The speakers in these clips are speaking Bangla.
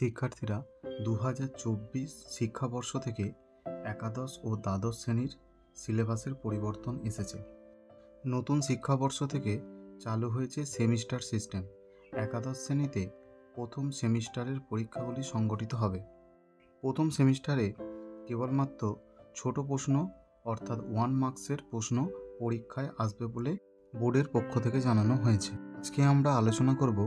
শিক্ষার্থীরা 2024 শিক্ষাবর্ষ থেকে একাদশ ও দ্বাদশ শ্রেণীর সিলেবাসের পরিবর্তন এসেছে। নতুন শিক্ষাবর্ষ থেকে চালু হয়েছে সেমিস্টার সিস্টেম। একাদশ শ্রেণীতে প্রথম সেমিস্টারের পরীক্ষাগুলি সংগঠিত হবে। প্রথম সেমিস্টারে কেবলমাত্র ছোট প্রশ্ন অর্থাৎ 1 মার্কসের প্রশ্ন পরীক্ষায় আসবে বলে বোর্ডের পক্ষ থেকে জানানো হয়েছে। আজকে আমরা আলোচনা করব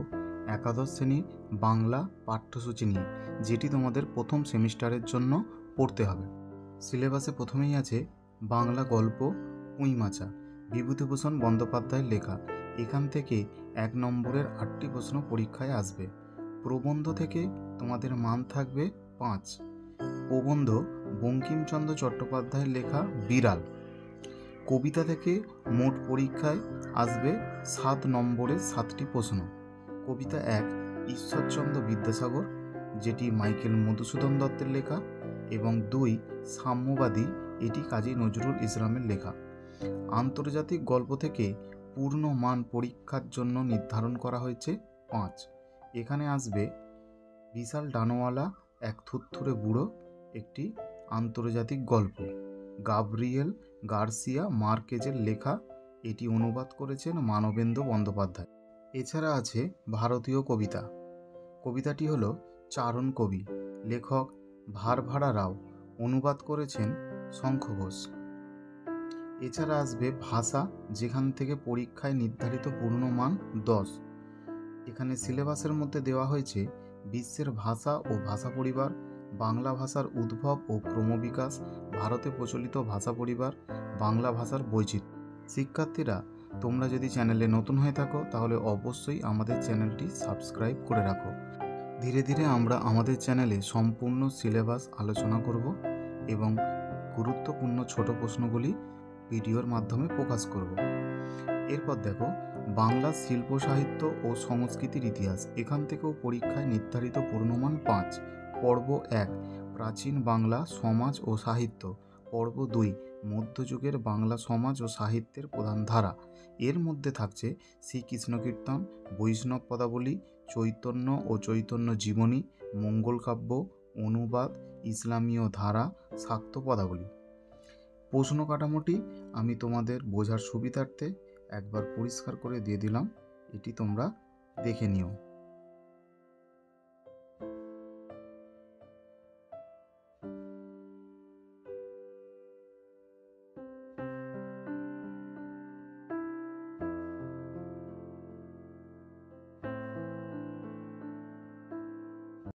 একাদশ শ্রেণীর বাংলা পাঠ্যসূচি নিয়ে, যেটি তোমাদের প্রথম সেমিস্টারের জন্য পড়তে হবে। সিলেবাসে প্রথমেই আছে বাংলা গল্প পুঁইমাচা, বিভূতিভূষণ বন্দ্যোপাধ্যায়ের লেখা। এখান থেকে 1 নম্বরের 8টি প্রশ্ন পরীক্ষায় আসবে। প্রবন্ধ থেকে তোমাদের মান থাকবে 5। প্রবন্ধ বঙ্কিমচন্দ্র চট্টোপাধ্যায়ের লেখা বিড়াল। কবিতা থেকে মোট পরীক্ষায় আসবে 7 নম্বরের 7টি প্রশ্ন। কবিতা 1 ঈশ্বরচন্দ্র বিদ্যাসাগর, যেটি মাইকেল মধুসূদন দত্তের লেখা, এবং 2 সাম্যবাদী, এটি কাজী নজরুল ইসলামের লেখা। আন্তর্জাতিক গল্প থেকে পূর্ণ মান পরীক্ষার জন্য নির্ধারণ করা হয়েছে 5। এখানে আসবে বিশাল ডানোয়ালা এক থুরথুরে বুড়ো, একটি আন্তর্জাতিক গল্প। গাব্রিয়েল গার্সিয়া মার্কেজের লেখা, এটি অনুবাদ করেছেন মানবেন্দ্র বন্দ্যোপাধ্যায়। এছাড়া আছে ভারতীয় কবিতা। কবিতাটি হলো চারণ কবি, লেখক ভারভারা রাও, অনুবাদ করেছেন শঙ্খ ঘোষ। এছাড়া আসবে ভাষা, যেখান থেকে পরীক্ষায় নির্ধারিত পূর্ণমান 10। এখানে সিলেবাসের মধ্যে দেওয়া হয়েছে বিশ্বের ভাষা ও ভাষা পরিবার, বাংলা ভাষার উদ্ভব ও ক্রমবিকাশ, ভারতে প্রচলিত ভাষা পরিবার, বাংলা ভাষার বৈচিত্র্য। শিক্ষার্থীরা, তোমরা যদি চ্যানেলে নতুন হয়ে থাকো তাহলে অবশ্যই আমাদের চ্যানেলটি সাবস্ক্রাইব করে রাখো। ধীরে ধীরে আমরা আমাদের চ্যানেলে সম্পূর্ণ সিলেবাস আলোচনা করব এবং গুরুত্বপূর্ণ ছোট প্রশ্নগুলি ভিডিওর মাধ্যমে প্রকাশ করব। এরপর দেখো বাংলা শিল্প সাহিত্য ও সংস্কৃতির ইতিহাস। এখান থেকেও পরীক্ষায় নির্ধারিত পূর্ণমান 5। পর্ব 1 প্রাচীন বাংলা সমাজ ও সাহিত্য। পর্ব 2 মধ্যযুগের বাংলা সমাজ ও সাহিত্যের প্রধান ধারা। এর মধ্যে থাকছে শ্রীকৃষ্ণ কীর্তন, বৈষ্ণব পদাবলী, চৈতন্য ও চৈতন্য জীবনী, মঙ্গল কাব্য, অনুবাদ, ইসলামীয় ধারা, শাক্ত পদাবলী। প্রশ্ন কাঠামোটি আমি তোমাদের বোঝার সুবিধার্থে একবার পরিষ্কার করে দিয়ে দিলাম, এটি তোমরা দেখে নিও।